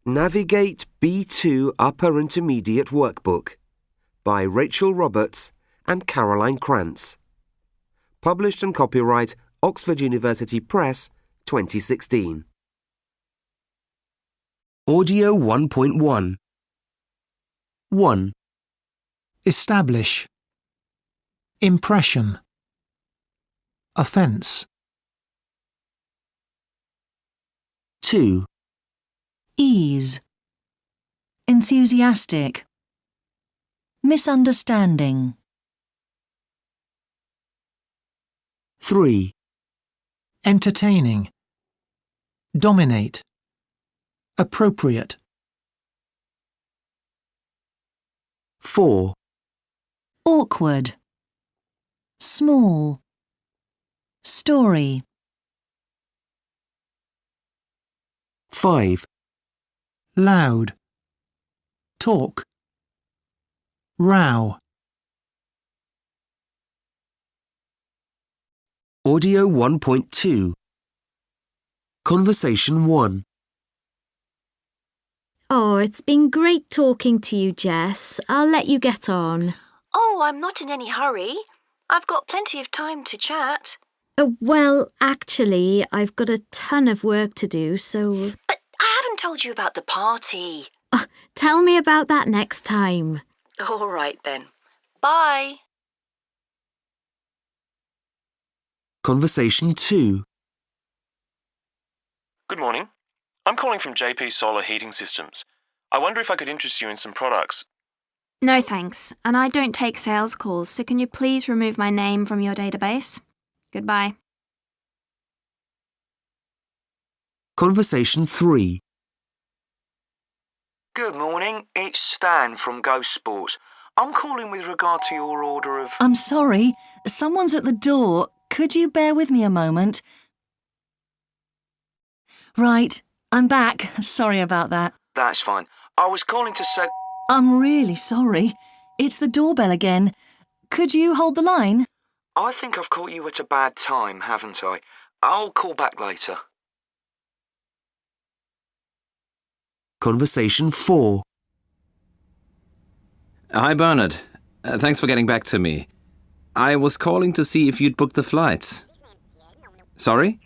Navigate B2 Upper Intermediate Workbook by Rachel Roberts and Caroline Krantz. Published and copyright Oxford University Press, 2016. Audio 1.1. 1. Establish. Impression. Offence. 2. Ease. Enthusiastic. Misunderstanding. 3. Entertaining. Dominate. Appropriate. 4. Awkward. Small. Story. 5. Loud. Talk. Row. Audio 1.2. Conversation 1. Oh, it's been great talking to you, Jess. I'll let you get on. Oh, I'm not in any hurry. I've got plenty of time to chat. Well, actually, I've got a ton of work to do, so... But I haven't told you about the party. Tell me about that next time. All right then. Bye. Conversation 2. Good morning. I'm calling from JP Solar Heating Systems. I wonder if I could interest you in some products. No thanks, and I don't take sales calls, so can you please remove my name from your database? Goodbye. Conversation 3. Good morning, it's Stan from Ghost Sports. I'm calling with regard to your order of... I'm sorry, someone's at the door. Could you bear with me a moment? Right, I'm back. Sorry about that. That's fine. I was calling to say... I'm really sorry. It's the doorbell again. Could you hold the line? I think I've caught you at a bad time, haven't I? I'll call back later. Conversation 4. Hi, Bernard. Thanks for getting back to me. I was calling to see if you'd booked the flights. Sorry?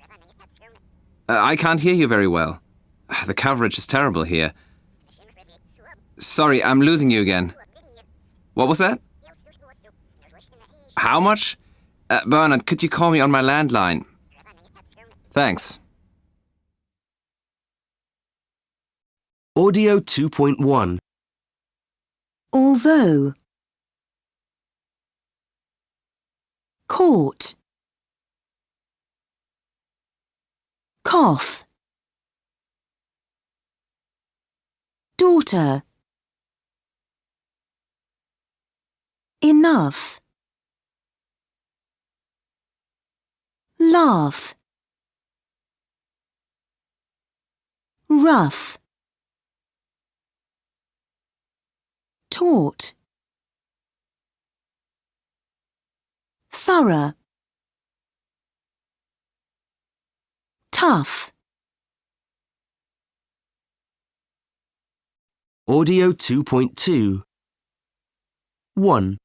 I can't hear you very well. The coverage is terrible here. Sorry, I'm losing you again. What was that? How much? Bernard, could you call me on my landline? Thanks. Audio 2.1. Although. Court. Cough. Daughter. Enough. Laugh. Rough. Taught. Thorough. Tough. Audio 2.2. 1.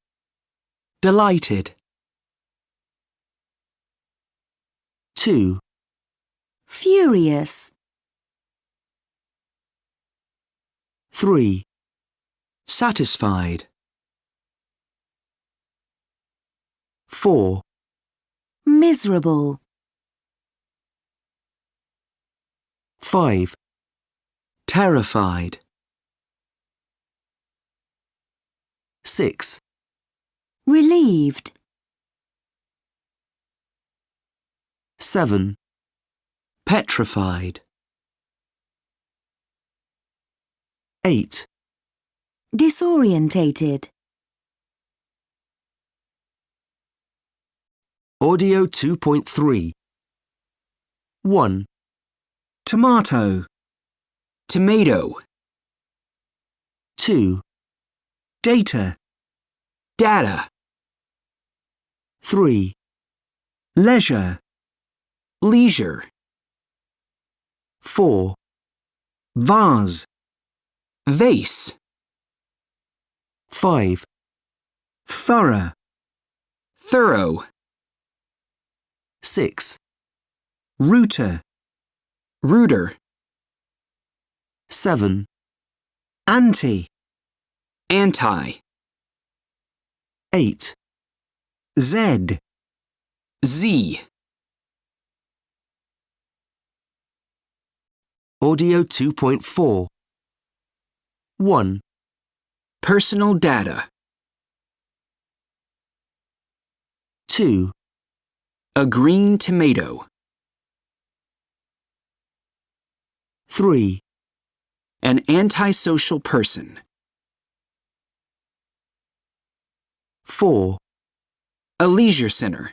Delighted. 2. Furious. 3. Satisfied. 4. Miserable. 5. Terrified. 6. Relieved. 7. Petrified. 8. Disorientated. Audio 2.3. 1. Tomato. Tomato. 2. Data. Data. 3. Leisure. Leisure. 4. Vase. Vase. 5, thorough, Thorough. 6, router, Router. 7, anti, Anti. 8, Z, Z. Audio 2.4. 1, Personal data. 2, A green tomato. 3, An antisocial person. 4, A leisure center.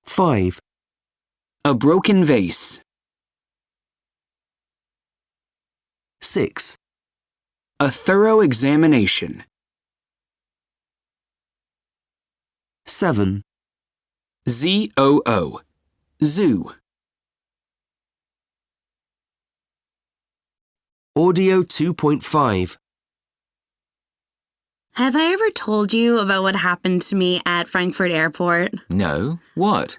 5, A broken vase. 6, A thorough examination. 7, ZOO. Zoo. Audio 2.5. Have I ever told you about what happened to me at Frankfurt Airport? No. What?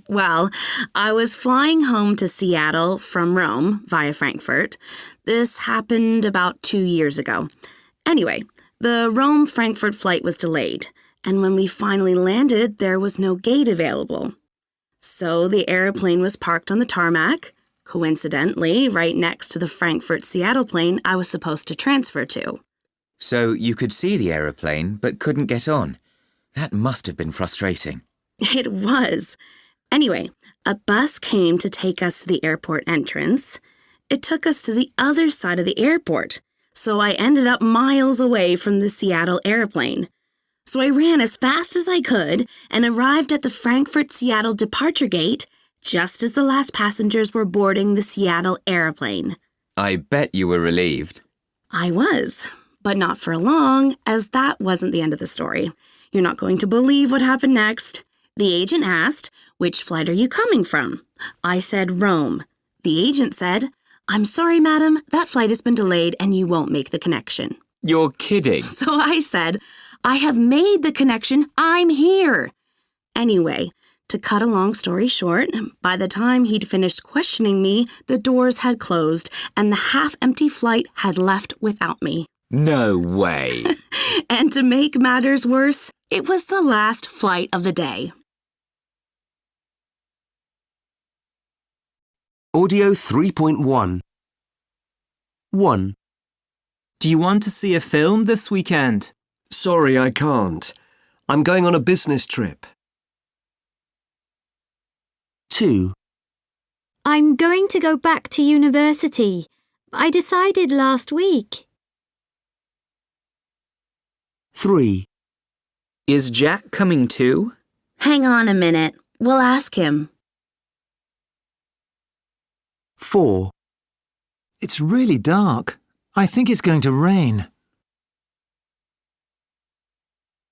Well, I was flying home to Seattle from Rome via Frankfurt. This happened about 2 years ago. Anyway, the Rome-Frankfurt flight was delayed, and when we finally landed, there was no gate available. So the airplane was parked on the tarmac, coincidentally right next to the Frankfurt-Seattle plane I was supposed to transfer to. So you could see the aeroplane but couldn't get on. That must have been frustrating. It was. Anyway, a bus came to take us to the airport entrance. It took us to the other side of the airport, so I ended up miles away from the Seattle airplane. So I ran as fast as I could and arrived at the Frankfurt-Seattle departure gate just as the last passengers were boarding the Seattle airplane. I bet you were relieved. I was, but not for long, as that wasn't the end of the story. You're not going to believe what happened next. The agent asked, "Which flight are you coming from?" I said, "Rome." The agent said, "I'm sorry, madam, that flight has been delayed and you won't make the connection." You're kidding. So I said, "I have made the connection. I'm here." Anyway, to cut a long story short, by the time he'd finished questioning me, the doors had closed and the half-empty flight had left without me. No way. And to make matters worse, it was the last flight of the day. Audio 3.1. 1, Do you want to see a film this weekend? Sorry, I can't. I'm going on a business trip. 2, I'm going to go back to university. I decided last week. 3, Is Jack coming too? Hang on a minute. We'll ask him. 4, It's really dark. I think it's going to rain.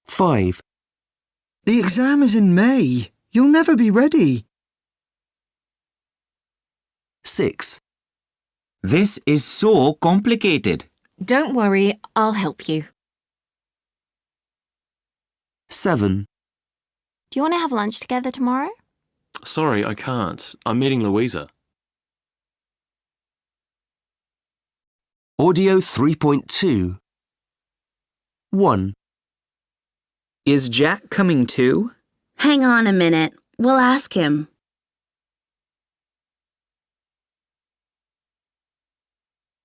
5, The exam is in May. You'll never be ready. 6, This is so complicated. Don't worry, I'll help you. 7, Do you want to have lunch together tomorrow? Sorry, I can't. I'm meeting Louisa. Audio 3.2. 1, Is Jack coming too? Hang on a minute. We'll ask him.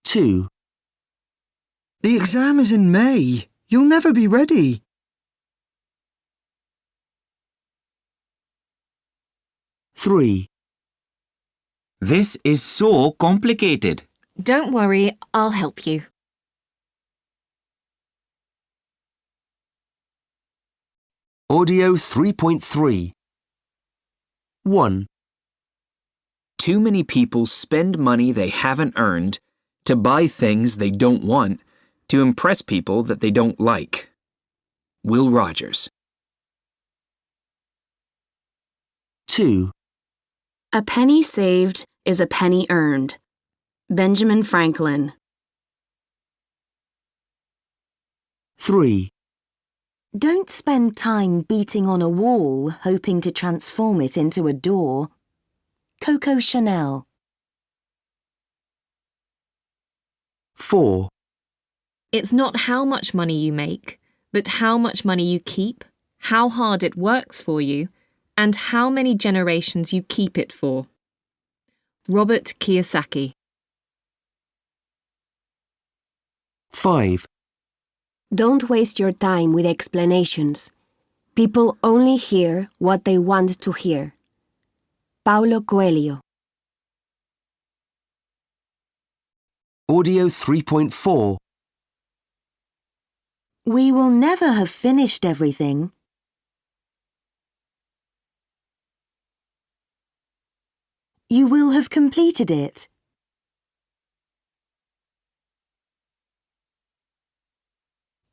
2, The exam is in May. You'll never be ready. 3, This is so complicated. Don't worry, I'll help you. Audio 3.3. 1, Too many people spend money they haven't earned to buy things they don't want to impress people that they don't like. Will Rogers. 2, A penny saved is a penny earned. Benjamin Franklin. 3, Don't spend time beating on a wall hoping to transform it into a door. Coco Chanel. 4, It's not how much money you make, but how much money you keep, how hard it works for you, and how many generations you keep it for. Robert Kiyosaki. 5, Don't waste your time with explanations. People only hear what they want to hear. Paulo Coelho. Audio 3.4. We will never have finished everything. You will have completed it.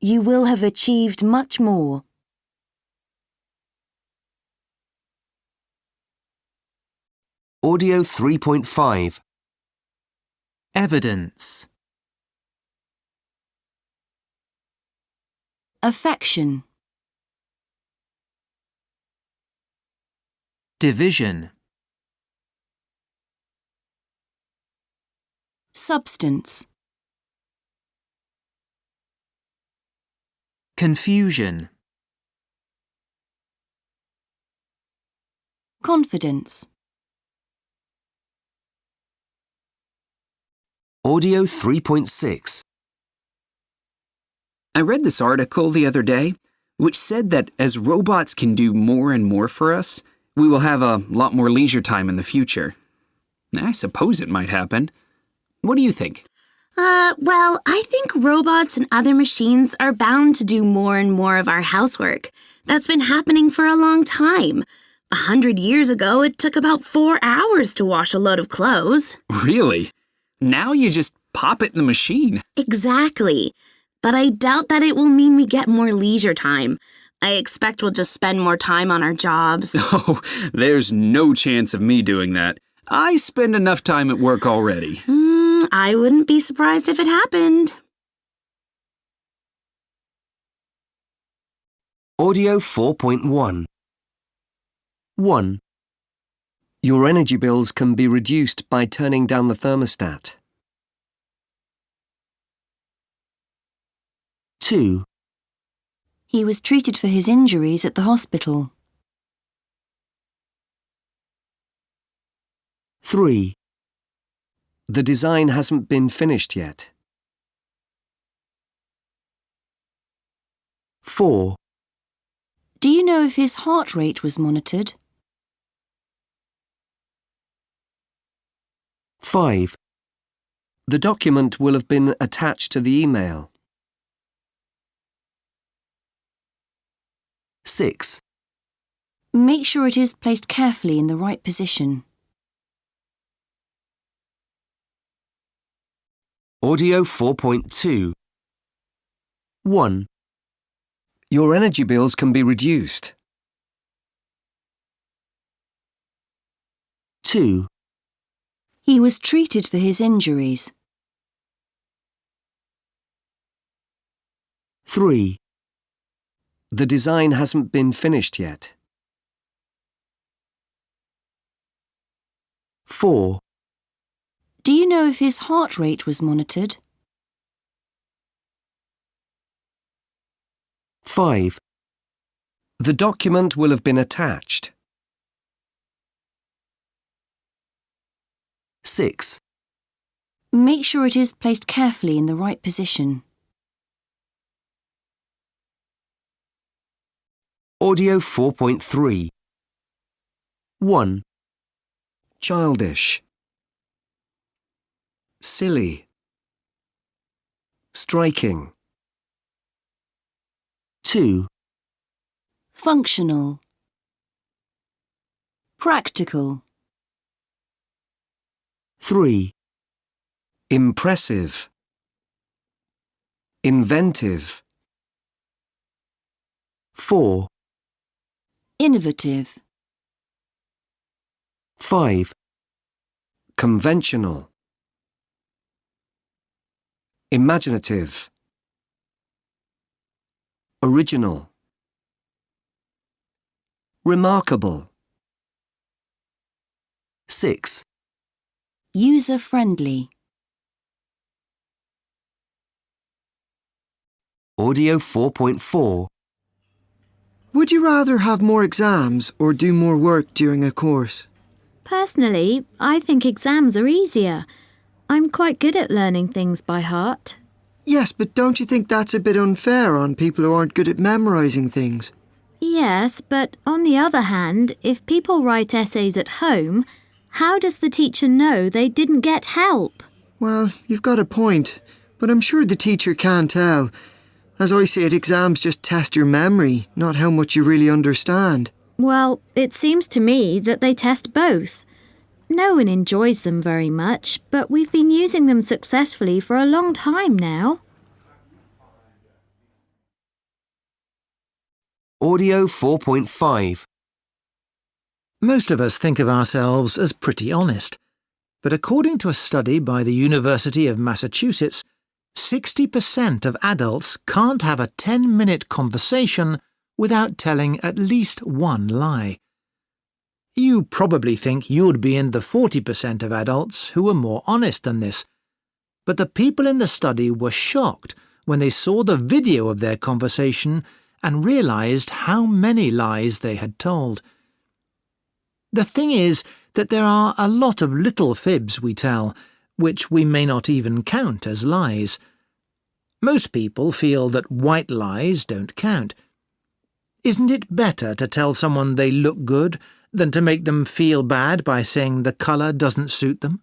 You will have achieved much more. Audio 3.5. Evidence. Affection. Division. Substance. Confusion. Confidence. Audio 3.6. I read this article the other day, which said that as robots can do more and more for us, we will have a lot more leisure time in the future. I suppose it might happen. What do you think? Well, I think robots and other machines are bound to do more and more of our housework. That's been happening for a long time. 100 years ago, it took about 4 hours to wash a load of clothes. Really? Now you just pop it in the machine. Exactly. But I doubt that it will mean we get more leisure time. I expect we'll just spend more time on our jobs. Oh, there's no chance of me doing that. I spend enough time at work already. I wouldn't be surprised if it happened. Audio 4.1. 1, Your energy bills can be reduced by turning down the thermostat. 2, He was treated for his injuries at the hospital. 3, The design hasn't been finished yet. 4, Do you know if his heart rate was monitored? 5, The document will have been attached to the email. 6, Make sure it is placed carefully in the right position. Audio 4.2. 1, Your energy bills can be reduced. 2, He was treated for his injuries. 3, The design hasn't been finished yet. 4, Do you know if his heart rate was monitored? 5, The document will have been attached. 6, Make sure it is placed carefully in the right position. Audio 4.3. 1, Childish. Silly. Striking. 2, Functional. Practical. 3, Impressive. Inventive. 4, Innovative. 5, Conventional. imaginative, original, remarkable. 6. User-friendly. Audio 4.4. Would you rather have more exams or do more work during a course? Personally, I think exams are easier. I'm quite good at learning things by heart. Yes, but don't you think that's a bit unfair on people who aren't good at memorising things? Yes, but on the other hand, if people write essays at home, how does the teacher know they didn't get help? Well, you've got a point, but I'm sure the teacher can tell. As I say it, exams just test your memory, not how much you really understand. Well, it seems to me that they test both. No one enjoys them very much, but we've been using them successfully for a long time now. Audio 4.5. Most of us think of ourselves as pretty honest, but according to a study by the University of Massachusetts, 60% of adults can't have a 10-minute conversation without telling at least one lie. You probably think you'd be in the 40% of adults who are more honest than this, but the people in the study were shocked when they saw the video of their conversation and realised how many lies they had told. The thing is that there are a lot of little fibs we tell, which we may not even count as lies. Most people feel that white lies don't count. Isn't it better to tell someone they look good than to make them feel bad by saying the colour doesn't suit them?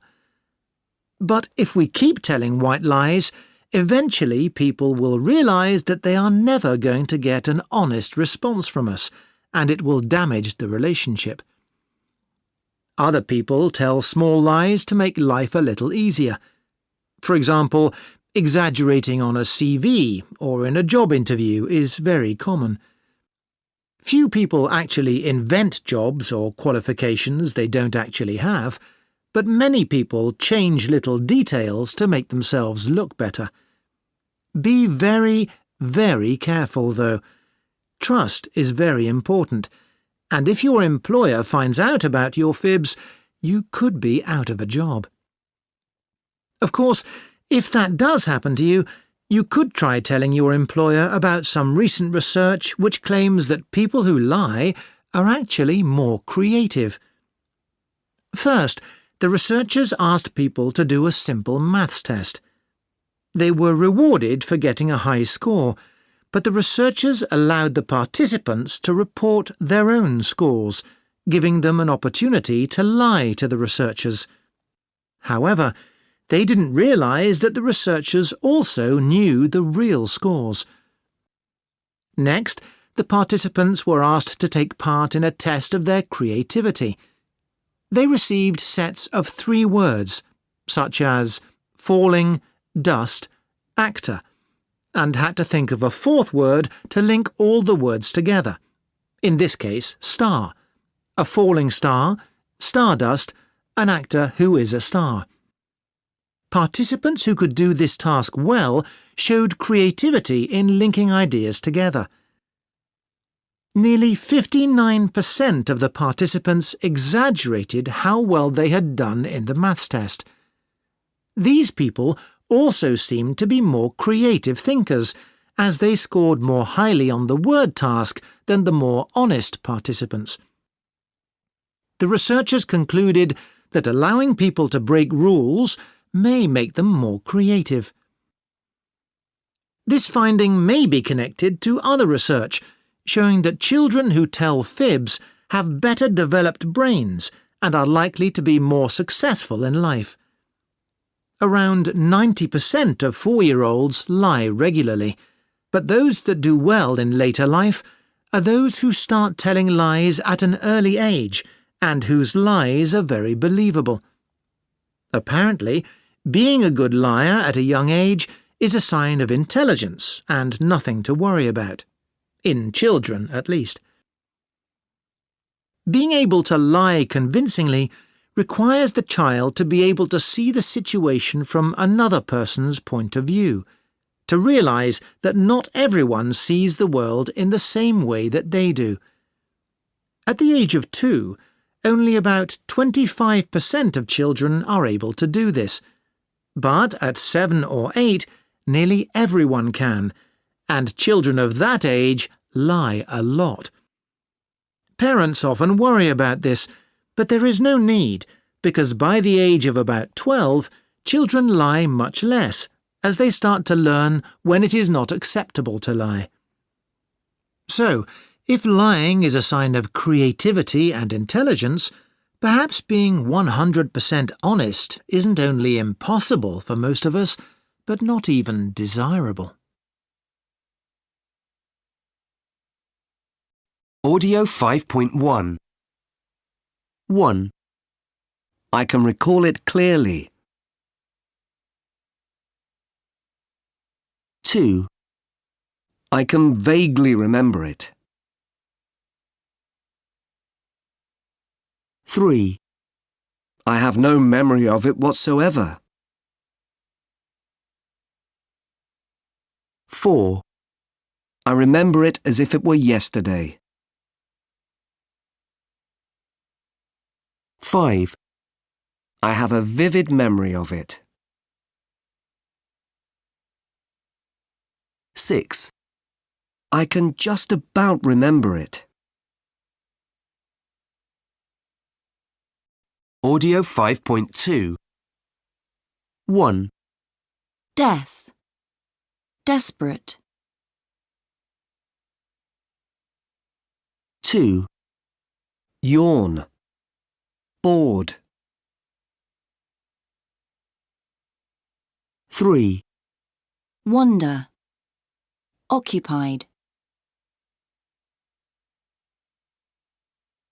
But if we keep telling white lies, eventually people will realise that they are never going to get an honest response from us, and it will damage the relationship. Other people tell small lies to make life a little easier. For example, exaggerating on a CV or in a job interview is very common. Few people actually invent jobs or qualifications they don't actually have, but many people change little details to make themselves look better. Be very, very careful, though. Trust is very important, and if your employer finds out about your fibs, you could be out of a job. Of course, if that does happen to you, you could try telling your employer about some recent research which claims that people who lie are actually more creative. First, the researchers asked people to do a simple maths test. They were rewarded for getting a high score, but the researchers allowed the participants to report their own scores, giving them an opportunity to lie to the researchers. However, they didn't realise that the researchers also knew the real scores. Next, the participants were asked to take part in a test of their creativity. They received sets of 3 words, such as falling, dust, actor, and had to think of a 4th word to link all the words together. In this case, star. A falling star, stardust, an actor who is a star. Participants who could do this task well showed creativity in linking ideas together. Nearly 59% of the participants exaggerated how well they had done in the maths test. These people also seemed to be more creative thinkers, as they scored more highly on the word task than the more honest participants. The researchers concluded that allowing people to break rules may make them more creative. This finding may be connected to other research, showing that children who tell fibs have better developed brains and are likely to be more successful in life. Around 90% of 4-year-olds lie regularly, but those that do well in later life are those who start telling lies at an early age and whose lies are very believable. Apparently, being a good liar at a young age is a sign of intelligence and nothing to worry about. In children, at least. Being able to lie convincingly requires the child to be able to see the situation from another person's point of view, to realise that not everyone sees the world in the same way that they do. At the age of 2, only about 25% of children are able to do this. But at 7 or 8, nearly everyone can, and children of that age lie a lot. Parents often worry about this, but there is no need, because by the age of about 12, children lie much less, as they start to learn when it is not acceptable to lie. So, if lying is a sign of creativity and intelligence, perhaps being 100% honest isn't only impossible for most of us, but not even desirable. Audio 5.1 1. I can recall it clearly. 2. I can vaguely remember it. 3. I have no memory of it whatsoever. 4. I remember it as if it were yesterday. 5. I have a vivid memory of it. 6. I can just about remember it. Audio 5.2 1. Death. Desperate. 2. Yawn. Bored. 3. Wonder. Occupied.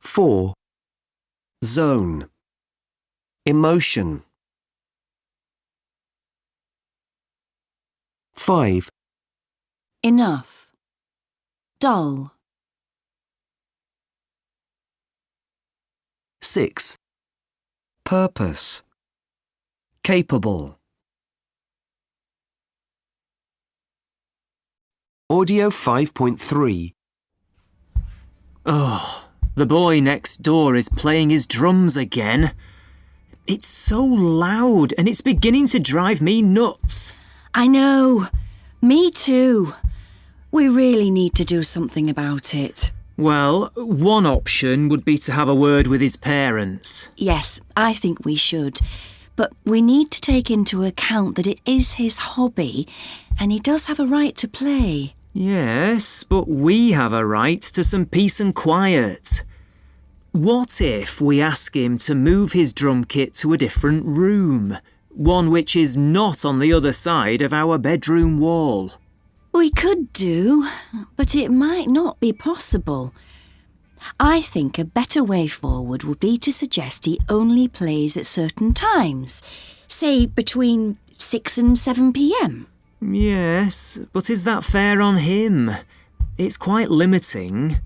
4. Zone. Emotion. 5. Enough. Dull. 6. Purpose. Capable. Audio 5.3 Oh, the boy next door is playing his drums again. It's so loud and it's beginning to drive me nuts. I know. Me too. We really need to do something about it. Well, one option would be to have a word with his parents. Yes, I think we should. But we need to take into account that it is his hobby and he does have a right to play. Yes, but we have a right to some peace and quiet. What if we ask him to move his drum kit to a different room? One which is not on the other side of our bedroom wall. We could do, but it might not be possible. I think a better way forward would be to suggest he only plays at certain times, say between 6 and 7 p.m. Yes, but is that fair on him? It's quite limiting.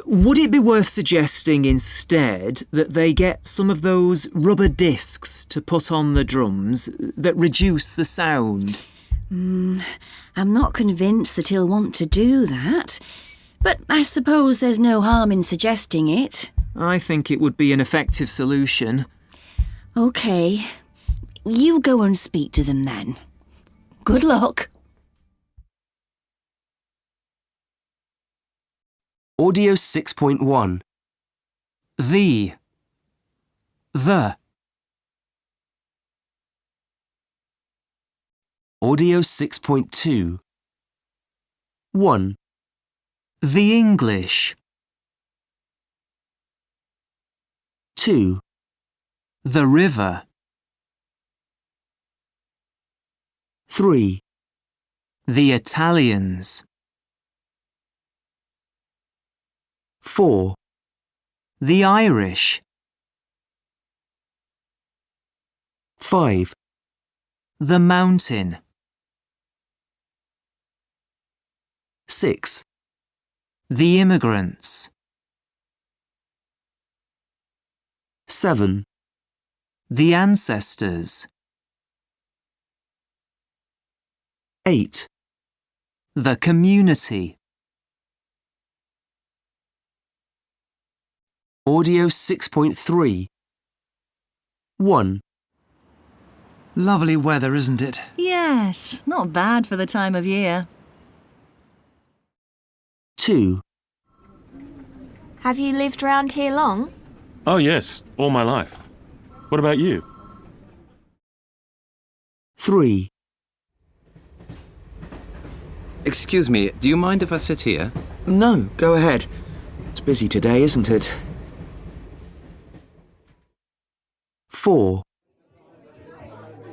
Would it be worth suggesting instead that they get some of those rubber discs to put on the drums that reduce the sound? I'm not convinced that he'll want to do that, but I suppose there's no harm in suggesting it. I think it would be an effective solution. OK, you go and speak to them then. Good luck. Audio 6.1 The. Audio 6.2 1. The English. 2. The river. 3. The Italians. 4. The Irish. 5. The mountain. 6. The immigrants. 7. The ancestors. 8. The community. Audio 6.3. 1. Lovely weather, isn't it? Yes, not bad for the time of year. 2. Have you lived round here long? Oh, yes, all my life. What about you? 3. Excuse me, do you mind if I sit here? No, go ahead. It's busy today, isn't it? 4.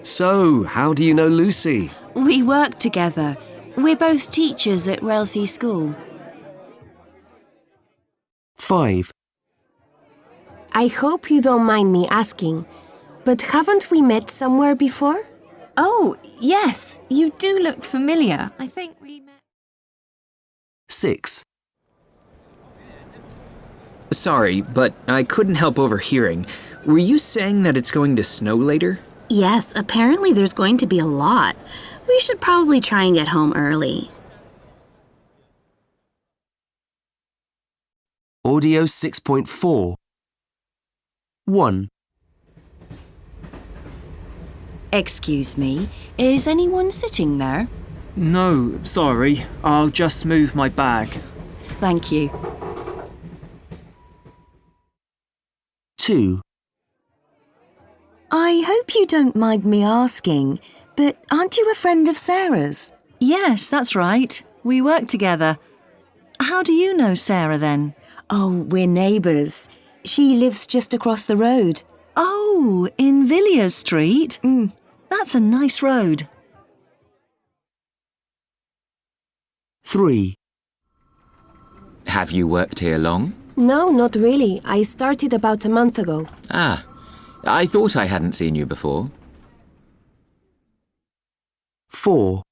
So, how do you know Lucy? We work together. We're both teachers at Railsea School. 5. I hope you don't mind me asking, but haven't we met somewhere before? Oh, yes, you do look familiar. I think we met. 6. Sorry, but I couldn't help overhearing. Were you saying that it's going to snow later? Yes, apparently there's going to be a lot. We should probably try and get home early. Audio 6.4. 1. Excuse me, is anyone sitting there? No, sorry. I'll just move my bag. Thank you. 2. I hope you don't mind me asking, but aren't you a friend of Sarah's? Yes, that's right. We work together. How do you know Sarah then? Oh, we're neighbours. She lives just across the road. Oh, in Villiers Street? That's a nice road. 3. Have you worked here long? No, not really. I started about a month ago. Ah, I thought I hadn't seen you before. 4.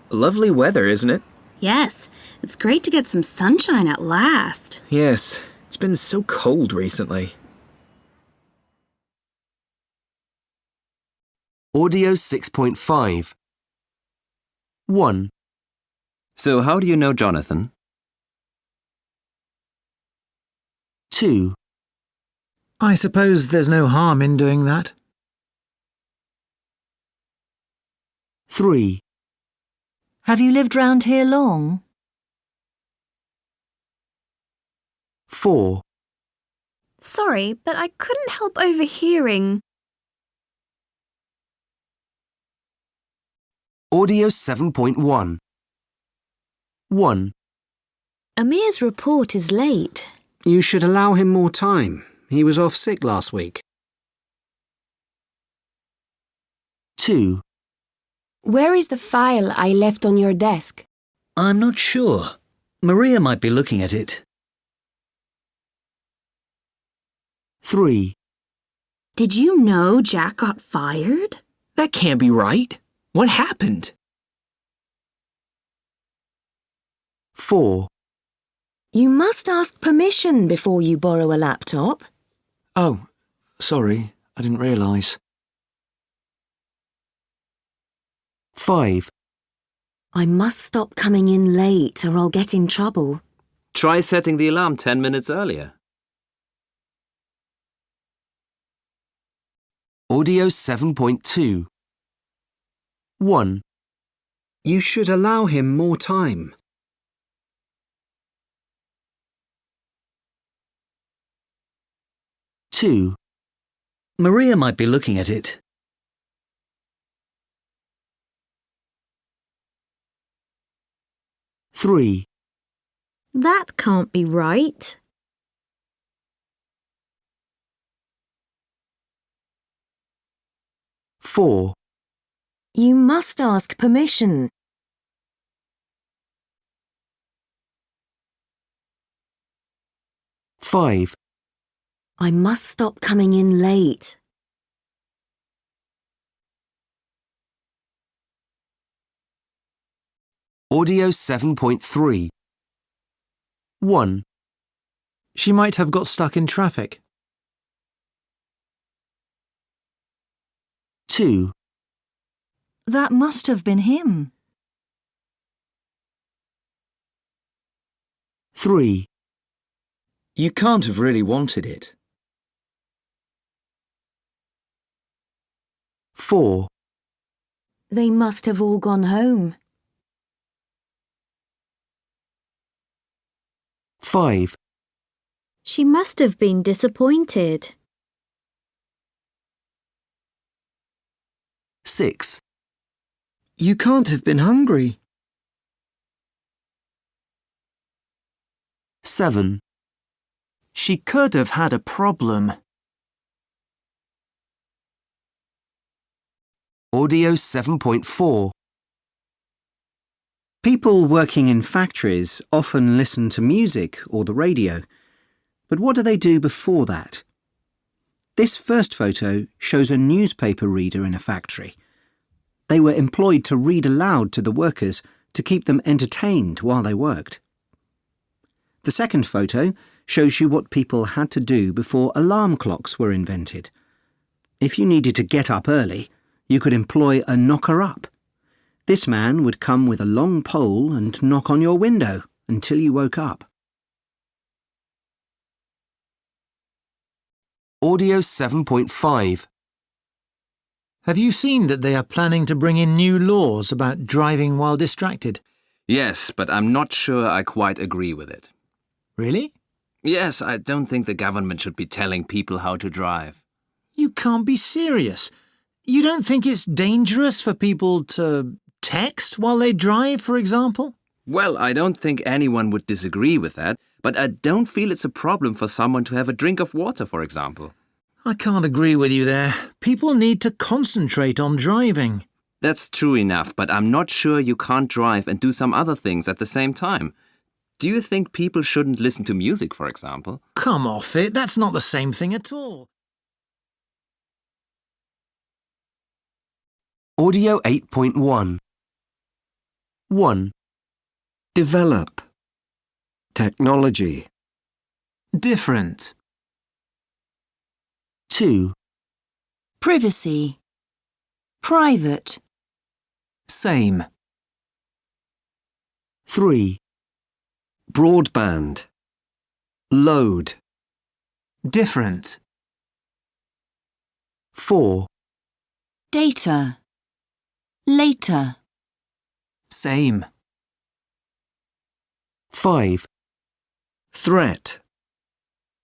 Lovely weather, isn't it? Yes, it's great to get some sunshine at last. Yes, it's been so cold recently. Audio 6.5. 1. So how do you know Jonathan? 2. I suppose there's no harm in doing that. 3. Have you lived round here long? 4. Sorry, but I couldn't help overhearing. Audio 7.1. 1. Amir's report is late. You should allow him more time. He was off sick last week. 2. Where is the file I left on your desk? I'm not sure. Maria might be looking at it. 3. Did you know Jack got fired? That can't be right. What happened? 4. You must ask permission before you borrow a laptop. Oh, sorry. I didn't realise. 5. I must stop coming in late or I'll get in trouble. Try setting the alarm 10 minutes earlier. Audio 7.2. 1. You should allow him more time. 2. Maria might be looking at it. 3. That can't be right. 4. You must ask permission. 5. I must stop coming in late. Audio 7.3. 1. She might have got stuck in traffic. 2, That must have been him. 3, You can't have really wanted it. 4, They must have all gone home. 5, She must have been disappointed. 6, You can't have been hungry. 7, She could have had a problem. Audio 7.4. People working in factories often listen to music or the radio. But what do they do before that? This first photo shows a newspaper reader in a factory. They were employed to read aloud to the workers to keep them entertained while they worked. The second photo shows you what people had to do before alarm clocks were invented. If you needed to get up early, you could employ a knocker-up. This man would come with a long pole and knock on your window until you woke up. Audio 7.5. Have you seen that they are planning to bring in new laws about driving while distracted? Yes, but I'm not sure I quite agree with it. Really? Yes, I don't think the government should be telling people how to drive. You can't be serious. You don't think it's dangerous for people to text while they drive, for example? Well, I don't think anyone would disagree with that, but I don't feel it's a problem for someone to have a drink of water, for example. I can't agree with you there. People need to concentrate on driving. That's true enough, but I'm not sure you can't drive and do some other things at the same time. Do you think people shouldn't listen to music, for example? Come off it, that's not the same thing at all. Audio 8.1. 1, Develop. Technology. Different. 2, Privacy. Private. Same. 3, Broadband. Load. Different. 4, Data. Later. Same. 5, Threat.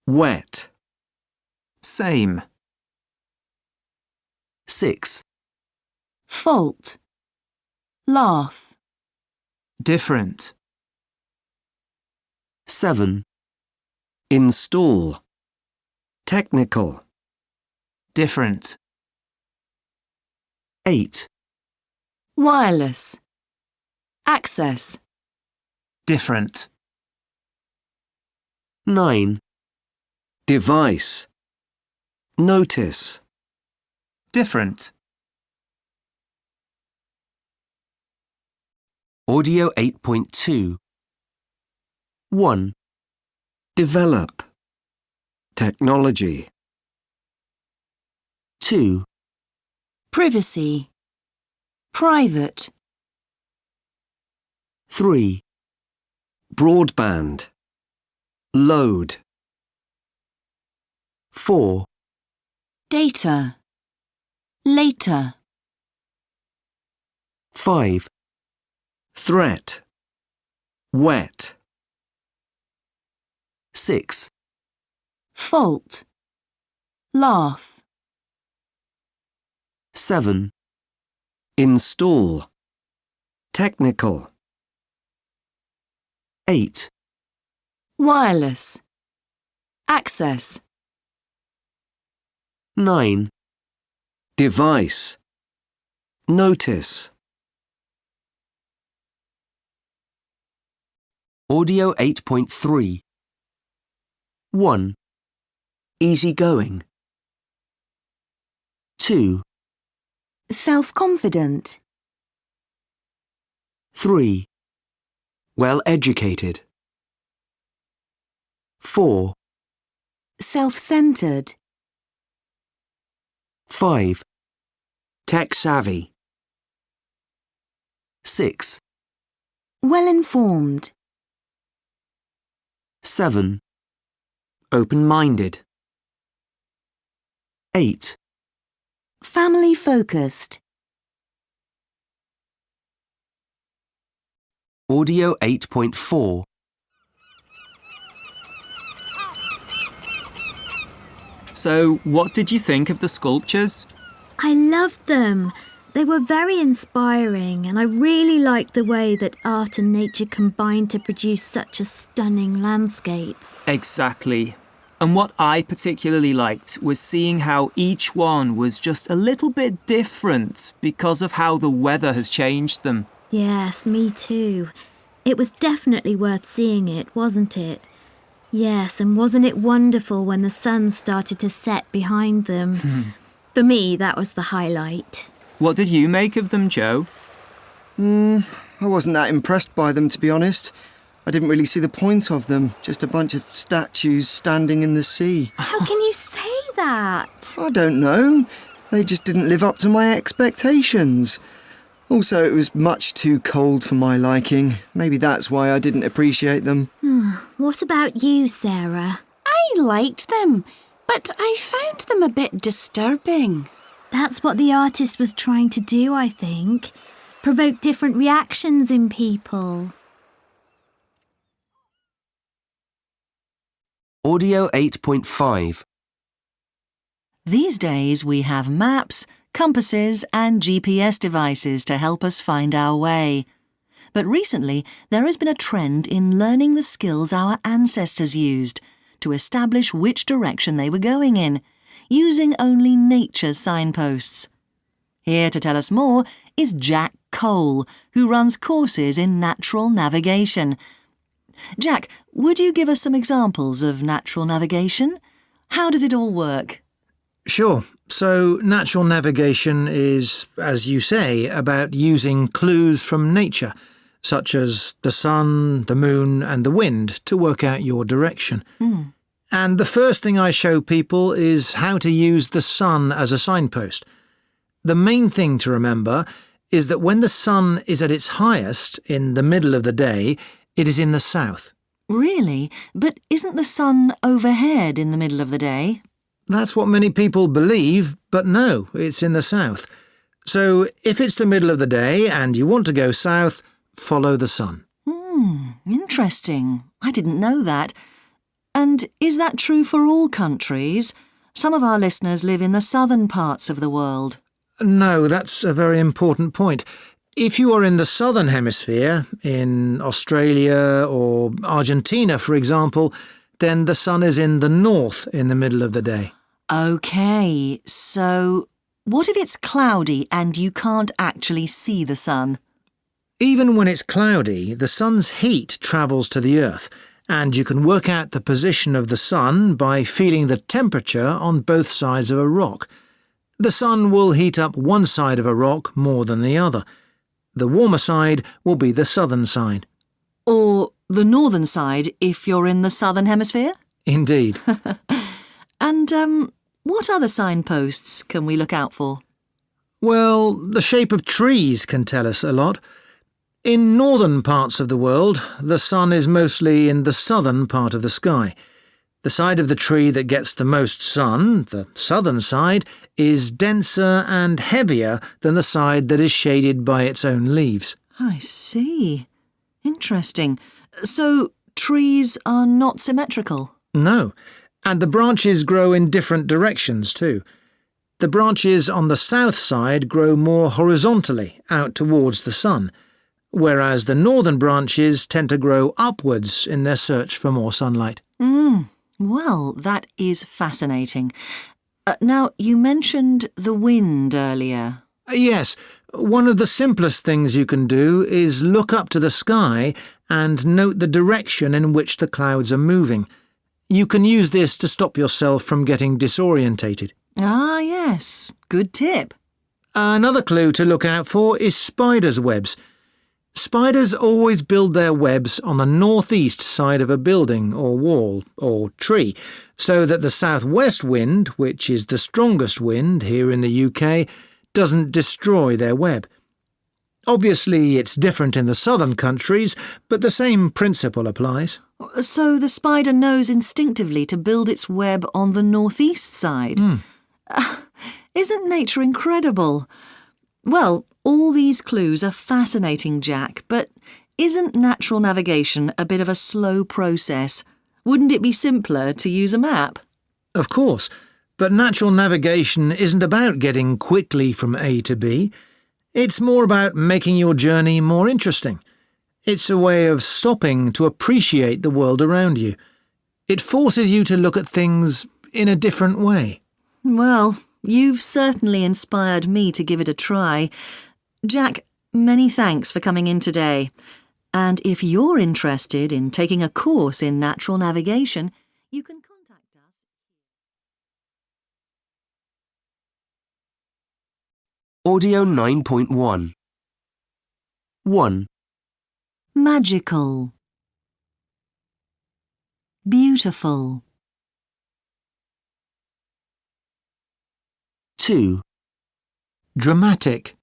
Wet. Same. 6, Fault. Laugh. Different. 7, Install. Technical. Different. 8, Wireless. Access. Different. 9, Device. Notice. Different. Audio 8.2. 1, Develop. Technology. 2, Privacy. Private. 3, Broadband. Load. 4, Data. Later. 5, Threat. Wet. 6, Fault. Laugh. 7, Install. Technical. 8, Wireless. Access. 9, Device. Notice. Audio 8.3. 1, Easygoing. 2, Self-confident. 3, Well-educated. 4, Self-centered. 5, Tech-savvy. 6. Well-informed. 7. Open-minded. 8. Family-focused. Audio 8.4. So, what did you think of the sculptures? I loved them. They were very inspiring, and I really liked the way that art and nature combined to produce such a stunning landscape. Exactly. And what I particularly liked was seeing how each one was just a little bit different because of how the weather has changed them. Yes, me too. It was definitely worth seeing it, wasn't it? Yes, and wasn't it wonderful when the sun started to set behind them? For me, that was the highlight. What did you make of them, Joe? I wasn't that impressed by them, to be honest. I didn't really see the point of them, just a bunch of statues standing in the sea. How can you say that? I don't know. They just didn't live up to my expectations. Also, it was much too cold for my liking. Maybe that's why I didn't appreciate them. What about you, Sarah? I liked them, but I found them a bit disturbing. That's what the artist was trying to do, I think. Provoke different reactions in people. Audio 8.5. These days we have maps, compasses and GPS devices to help us find our way. But recently there has been a trend in learning the skills our ancestors used to establish which direction they were going in, using only nature's signposts. Here to tell us more is Jack Cole, who runs courses in natural navigation. Jack, would you give us some examples of natural navigation? How does it all work? Sure. So, natural navigation is, as you say, about using clues from nature, such as the sun, the moon and the wind, to work out your direction. And the first thing I show people is how to use the sun as a signpost. The main thing to remember is that when the sun is at its highest, in the middle of the day, it is in the south. Really? But isn't the sun overhead in the middle of the day? That's what many people believe, but no, it's in the south. So if it's the middle of the day and you want to go south, follow the sun. Interesting. I didn't know that. And is that true for all countries? Some of our listeners live in the southern parts of the world. No, that's a very important point. If you are in the southern hemisphere, in Australia or Argentina, for example, then the sun is in the north in the middle of the day. OK, so what if it's cloudy and you can't actually see the sun? Even when it's cloudy, the sun's heat travels to the earth, and you can work out the position of the sun by feeling the temperature on both sides of a rock. The sun will heat up one side of a rock more than the other. The warmer side will be the southern side. Or the northern side if you're in the southern hemisphere? Indeed. And what other signposts can we look out for? Well, the shape of trees can tell us a lot. In northern parts of the world, the sun is mostly in the southern part of the sky. The side of the tree that gets the most sun, the southern side, is denser and heavier than the side that is shaded by its own leaves. I see. Interesting. So trees are not symmetrical? No, and the branches grow in different directions too. The branches on the south side grow more horizontally out towards the sun, whereas the northern branches tend to grow upwards in their search for more sunlight. Well, that is fascinating. Now, you mentioned the wind earlier. Yes, one of the simplest things you can do is look up to the sky and note the direction in which the clouds are moving. You can use this to stop yourself from getting disorientated. Ah, yes. Good tip. Another clue to look out for is spiders' webs. Spiders always build their webs on the northeast side of a building or wall or tree, so that the southwest wind, which is the strongest wind here in the UK, doesn't destroy their web. Obviously, it's different in the southern countries, but the same principle applies. So the spider knows instinctively to build its web on the northeast side. Isn't nature incredible? Well, all these clues are fascinating, Jack, but isn't natural navigation a bit of a slow process? Wouldn't it be simpler to use a map? Of course, but natural navigation isn't about getting quickly from A to B. It's more about making your journey more interesting. It's a way of stopping to appreciate the world around you. It forces you to look at things in a different way. Well, you've certainly inspired me to give it a try. Jack, many thanks for coming in today. And if you're interested in taking a course in natural navigation, you can contact us. Audio 9.1. 1. Magical. Beautiful. 2. Dramatic.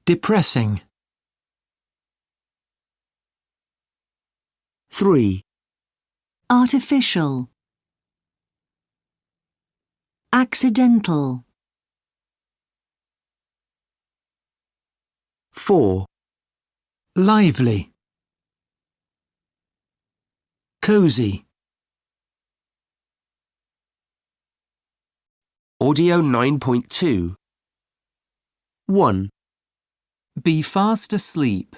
Depressing. 3. Artificial. Accidental. 4. Lively. Cozy. Audio 9.2. 1. Be fast asleep.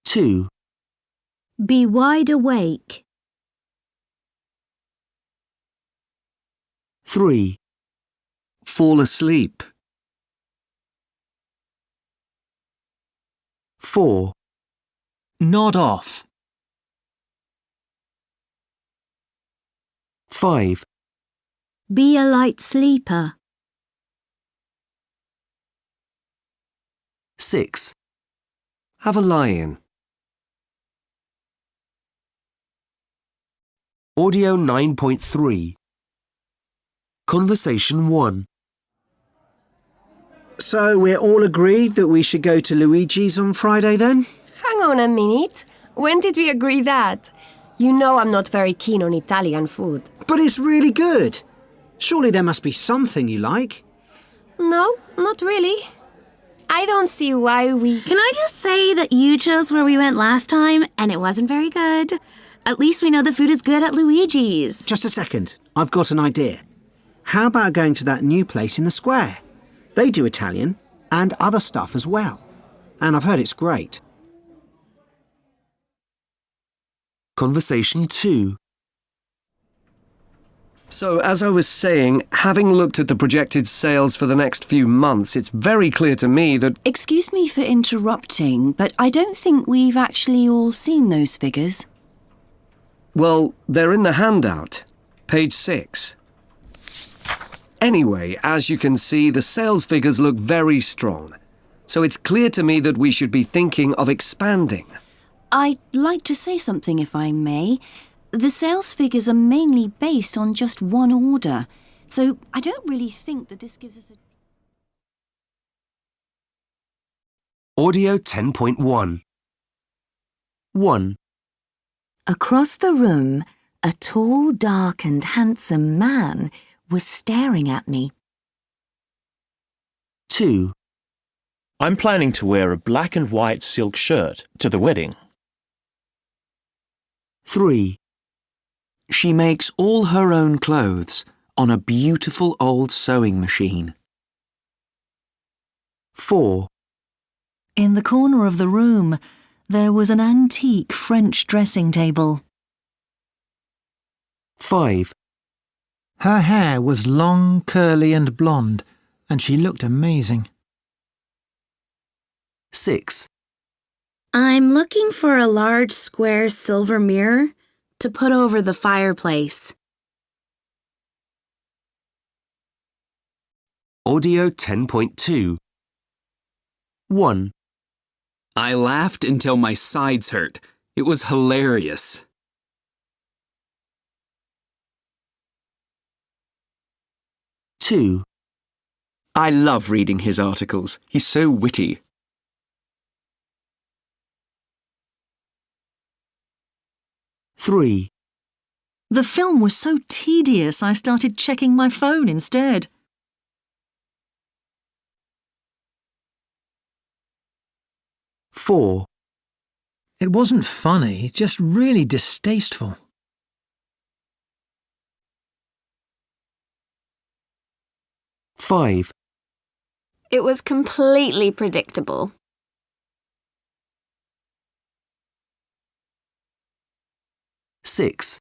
2. Be wide awake. 3. Fall asleep. 4. Nod off. 5. Be a light sleeper. 6. Have a lie-in. Audio 9.3. Conversation 1. So we're all agreed that we should go to Luigi's on Friday then? Hang on a minute. When did we agree that? You know I'm not very keen on Italian food. But it's really good. Surely there must be something you like. No, not really. I don't see why we... Can I just say that you chose where we went last time and it wasn't very good? At least we know the food is good at Luigi's. Just a second. I've got an idea. How about going to that new place in the square? They do Italian and other stuff as well. And I've heard it's great. Conversation 2. So, as I was saying, having looked at the projected sales for the next few months, it's very clear to me that... Excuse me for interrupting, but I don't think we've actually all seen those figures. Well, they're in the handout. Page 6. Anyway, as you can see, the sales figures look very strong. So it's clear to me that we should be thinking of expanding. I'd like to say something, if I may. The sales figures are mainly based on just one order, so I don't really think that this gives us a... Audio 10.1. 1. Across the room, a tall, dark and handsome man was staring at me. 2. I'm planning to wear a black and white silk shirt to the wedding. 3. She makes all her own clothes on a beautiful old sewing machine. 4. In the corner of the room, there was an antique French dressing table. 5. Her hair was long, curly and blonde, and she looked amazing. 6. I'm looking for a large square silver mirror to put over the fireplace. Audio 10.2. 1. I laughed until my sides hurt. It was hilarious. 2, I love reading his articles. He's so witty. 3, The film was so tedious I started checking my phone instead. 4, It wasn't funny, just really distasteful. 5, It was completely predictable. 6,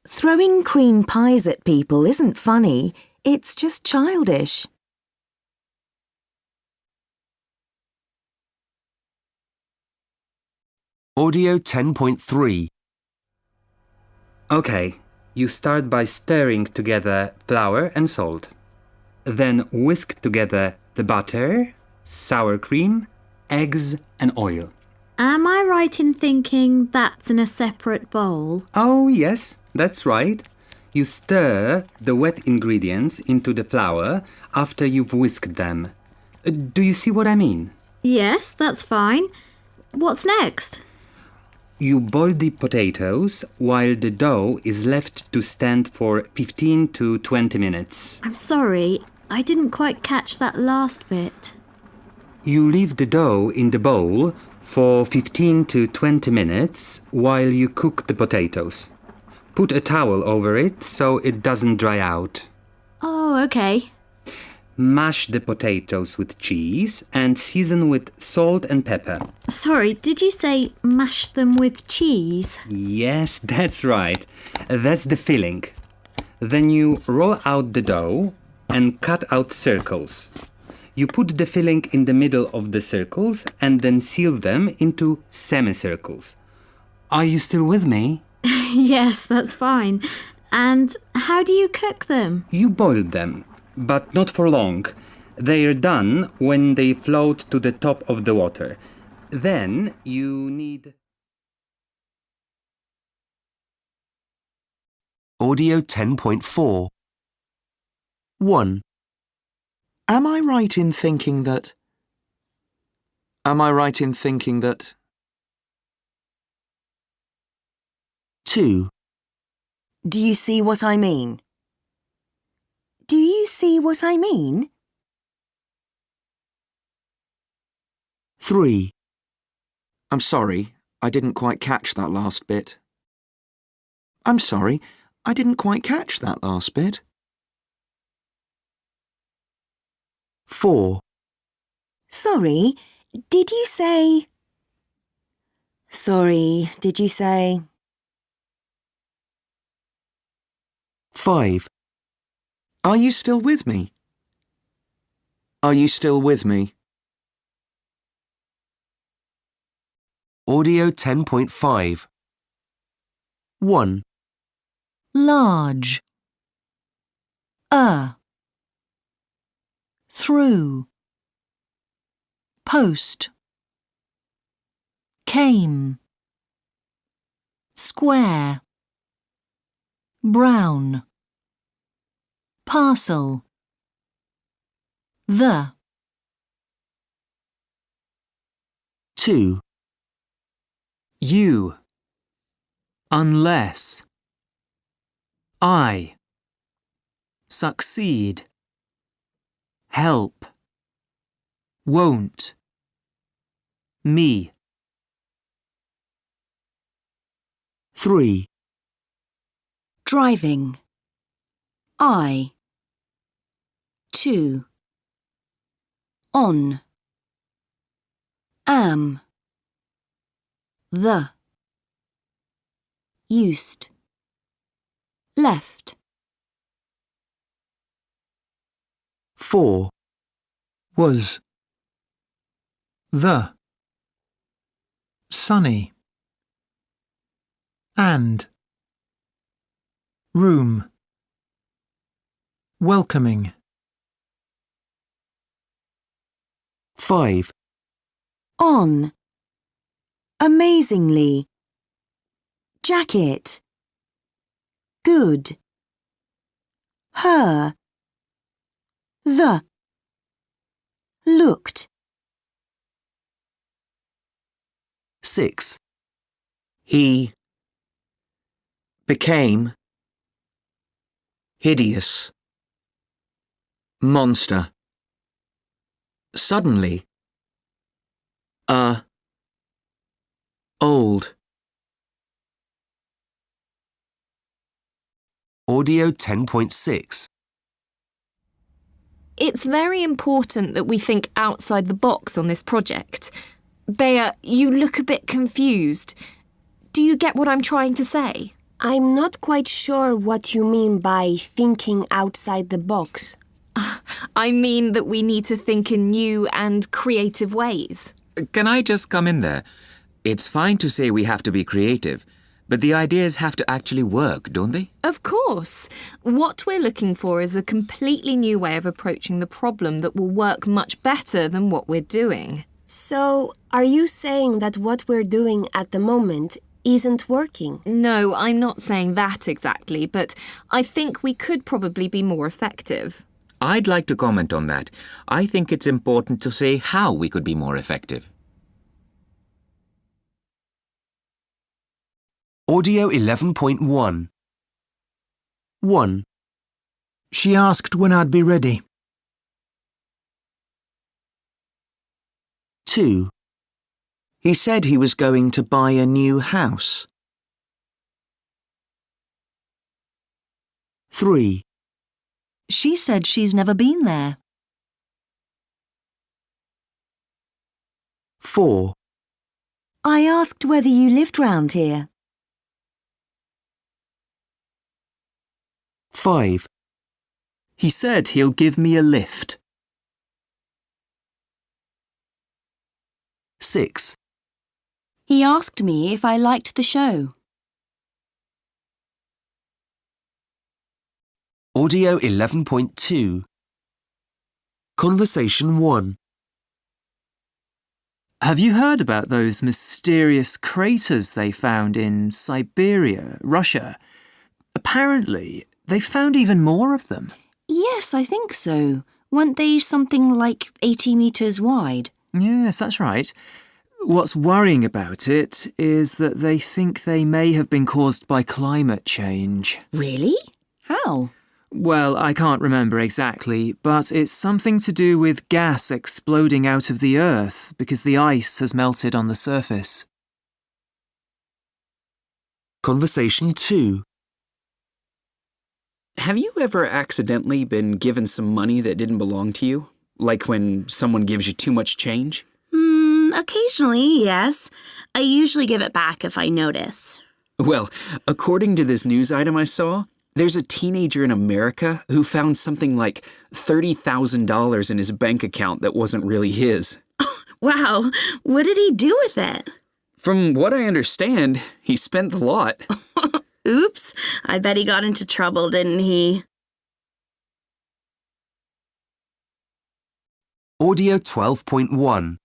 Throwing cream pies at people isn't funny, it's just childish. Audio 10.3. Okay, you start by stirring together flour and salt. Then whisk together the butter, sour cream, eggs and oil. Am I right in thinking that's in a separate bowl? Oh yes, that's right. You stir the wet ingredients into the flour after you've whisked them. Do you see what I mean? Yes, that's fine. What's next? You boil the potatoes while the dough is left to stand for 15 to 20 minutes. I'm sorry, I didn't quite catch that last bit. You leave the dough in the bowl for 15 to 20 minutes while you cook the potatoes. Put a towel over it so it doesn't dry out. Oh, okay. Mash the potatoes with cheese and season with salt and pepper. Sorry, did you say mash them with cheese? Yes, that's right. That's the filling. Then you roll out the dough and cut out circles. You put the filling in the middle of the circles and then seal them into semicircles. Are you still with me? Yes, that's fine. And how do you cook them? You boil them, but not for long. They are done when they float to the top of the water. Then you need... Audio 10.4. 1, Am I right in thinking that... Am I right in thinking that... 2, Do you see what I mean? Do you see what I mean? 3, I'm sorry, I didn't quite catch that last bit. I'm sorry, I didn't quite catch that last bit. 4, Sorry, did you say... Sorry, did you say... 5, Are you still with me? Are you still with me? Audio 10.5. 1, Large. Through. Post. Came. Square. Brown. Parcel. The. 2, You. Unless. I. Succeed. Help. Won't. Me. 3, Driving. I. To. On. Am. The. Used. Left. 4, Was. The. Sunny. And. Room. Welcoming. 5, On. Amazingly. Jacket. Good. Her. The. Looked. 6. He became hideous. Monster. Suddenly. Old. Audio 10.6. It's very important that we think outside the box on this project. Bea, you look a bit confused. Do you get what I'm trying to say? I'm not quite sure what you mean by thinking outside the box. I mean that we need to think in new and creative ways. Can I just come in there? It's fine to say we have to be creative, but the ideas have to actually work, don't they? Of course. What we're looking for is a completely new way of approaching the problem that will work much better than what we're doing. So, are you saying that what we're doing at the moment isn't working? No, I'm not saying that exactly, but I think we could probably be more effective. I'd like to comment on that. I think it's important to say how we could be more effective. Audio 11.1. 1. She asked when I'd be ready. 2. He said he was going to buy a new house. 3. She said she's never been there. 4. I asked whether you lived round here. 5. He said he'll give me a lift. 6. He asked me if I liked the show. Audio 11.2. Conversation 1. Have you heard about those mysterious craters they found in Siberia, Russia? Apparently, they found even more of them. Yes, I think so. Weren't they something like 80 metres wide? Yes, that's right. What's worrying about it is that they think they may have been caused by climate change. Really? How? Well, I can't remember exactly, but it's something to do with gas exploding out of the Earth because the ice has melted on the surface. Conversation 2. Have you ever accidentally been given some money that didn't belong to you? Like when someone gives you too much change? Occasionally, yes. I usually give it back if I notice. Well, according to this news item I saw, there's a teenager in America who found something like $30,000 in his bank account that wasn't really his. Wow, what did he do with it? From what I understand, he spent the lot. Oops, I bet he got into trouble, didn't he? Audio 12.1.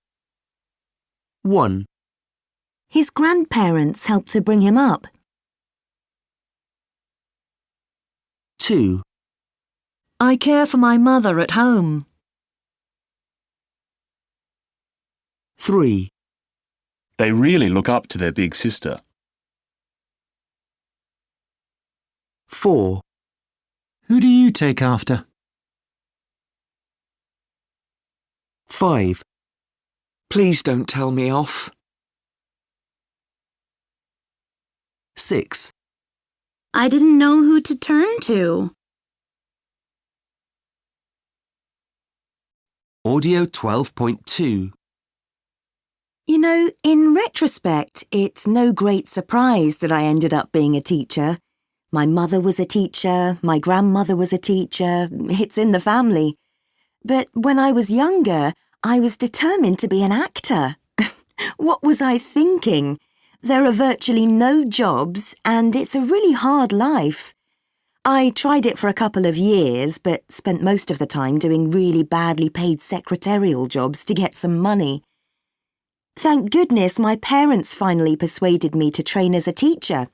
1. His grandparents helped to bring him up. 2. I care for my mother at home. 3. They really look up to their big sister. 4. Who do you take after? 5. Please don't tell me off. 6. I didn't know who to turn to. Audio 12.2. You know, in retrospect, it's no great surprise that I ended up being a teacher. My mother was a teacher, my grandmother was a teacher, it's in the family. But when I was younger, I was determined to be an actor. What was I thinking? There are virtually no jobs, and it's a really hard life. I tried it for a couple of years, but spent most of the time doing really badly paid secretarial jobs to get some money. Thank goodness my parents finally persuaded me to train as a teacher.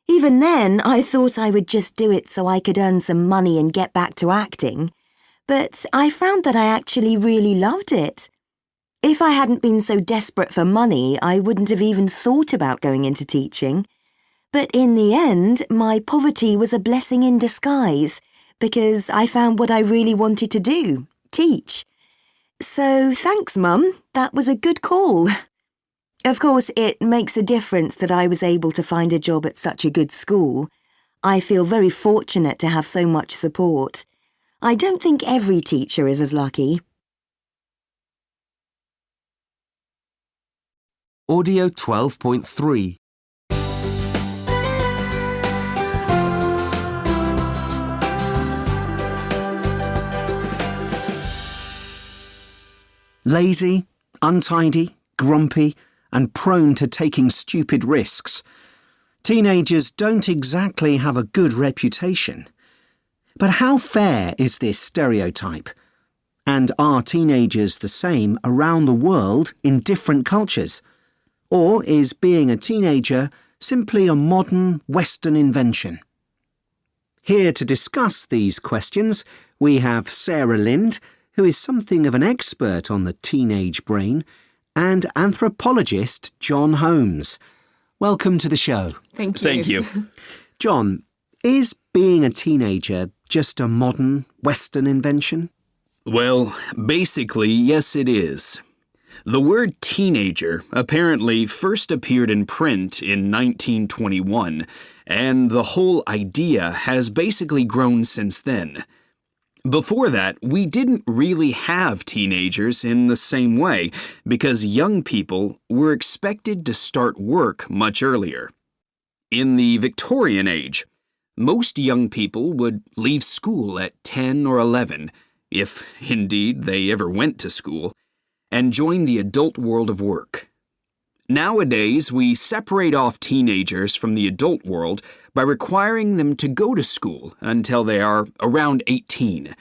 Even then, I thought I would just do it so I could earn some money and get back to acting. but I found that I actually really loved it. If I hadn't been so desperate for money, I wouldn't have even thought about going into teaching. But in the end, my poverty was a blessing in disguise, because I found what I really wanted to do, teach. So thanks, Mum. That was a good call. Of course, it makes a difference that I was able to find a job at such a good school. I feel very fortunate to have so much support. I don't think every teacher is as lucky. Audio 12.3. Lazy, untidy, grumpy, and prone to taking stupid risks. Teenagers don't exactly have a good reputation. But how fair is this stereotype? And are teenagers the same around the world in different cultures? Or is being a teenager simply a modern Western invention? Here to discuss these questions, we have Sarah Lind, who is something of an expert on the teenage brain, and anthropologist John Holmes. Welcome to the show. Thank you. Thank you. John, is being a teenager just a modern Western invention? Well, basically, yes it is. The word teenager apparently first appeared in print in 1921, and the whole idea has basically grown since then. Before that, we didn't really have teenagers in the same way because young people were expected to start work much earlier. In the Victorian age, most young people would leave school at 10 or 11, if indeed they ever went to school, and join the adult world of work. Nowadays, we separate off teenagers from the adult world by requiring them to go to school until they are around 18.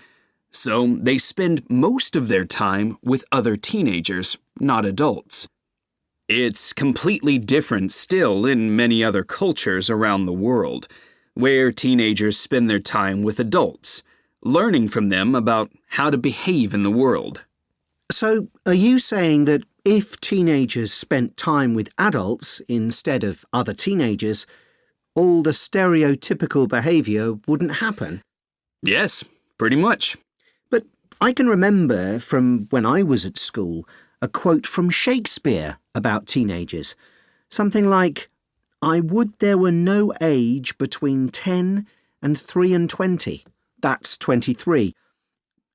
So they spend most of their time with other teenagers, not adults. It's completely different still in many other cultures around the world, where teenagers spend their time with adults, learning from them about how to behave in the world. So, are you saying that if teenagers spent time with adults instead of other teenagers, all the stereotypical behaviour wouldn't happen? Yes, pretty much. But I can remember from when I was at school a quote from Shakespeare about teenagers. Something like, "I would there were no age between 10 and 3 and 20. That's 23.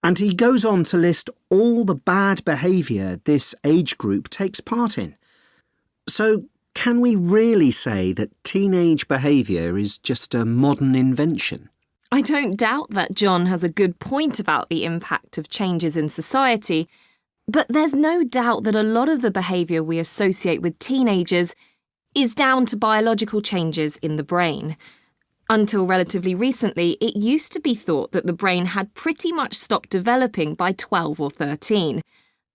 And he goes on to list all the bad behaviour this age group takes part in. So, can we really say that teenage behaviour is just a modern invention? I don't doubt that John has a good point about the impact of changes in society, but there's no doubt that a lot of the behaviour we associate with teenagers is down to biological changes in the brain. Until relatively recently, it used to be thought that the brain had pretty much stopped developing by 12 or 13.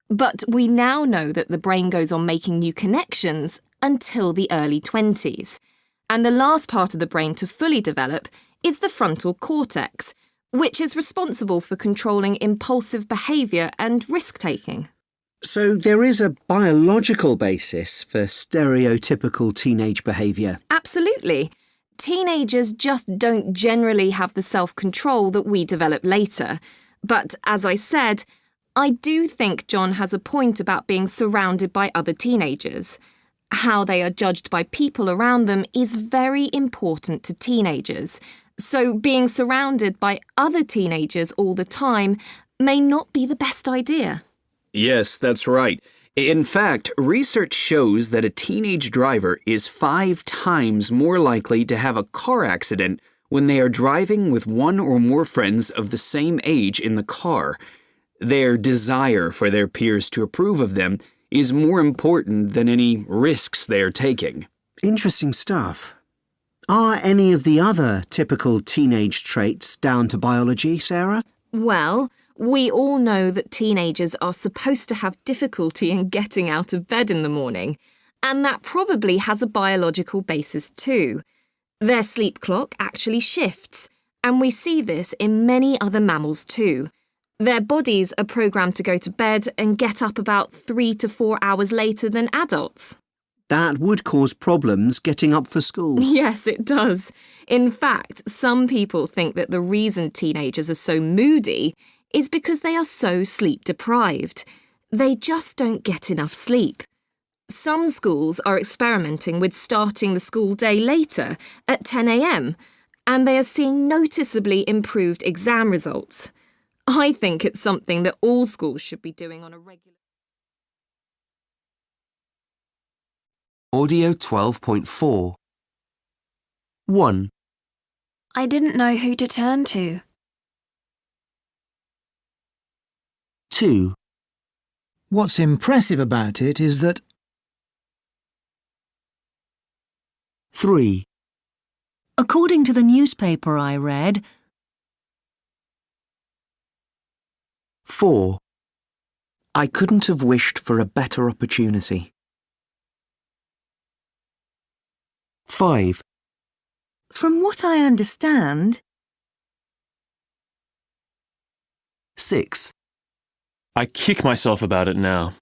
But we now know that the brain goes on making new connections until the early 20s. And the last part of the brain to fully develop is the frontal cortex, which is responsible for controlling impulsive behaviour and risk-taking. So there is a biological basis for stereotypical teenage behaviour? Absolutely. Teenagers just don't generally have the self-control that we develop later. But as I said, I do think John has a point about being surrounded by other teenagers. How they are judged by people around them is very important to teenagers. So being surrounded by other teenagers all the time may not be the best idea. Yes, that's right. In fact, research shows that a teenage driver is 5 times more likely to have a car accident when they are driving with one or more friends of the same age in the car. Their desire for their peers to approve of them is more important than any risks they are taking. Interesting stuff. Are any of the other typical teenage traits down to biology, Sarah? Well, we all know that teenagers are supposed to have difficulty in getting out of bed in the morning, and that probably has a biological basis too. Their sleep clock actually shifts, and we see this in many other mammals too. Their bodies are programmed to go to bed and get up about 3 to 4 hours later than adults. That would cause problems getting up for school. Yes, it does. In fact, some people think that the reason teenagers are so moody is because they are so sleep deprived. They just don't get enough sleep. Some schools are experimenting with starting the school day later at 10 a.m, and they are seeing noticeably improved exam results. I think it's something that all schools should be doing on a regular... Audio 12.4 1. I didn't know who to turn to. 2. What's impressive about it is that 3. According to the newspaper I read, 4. I couldn't have wished for a better opportunity. 5. From what I understand, 6. I kick myself about it now.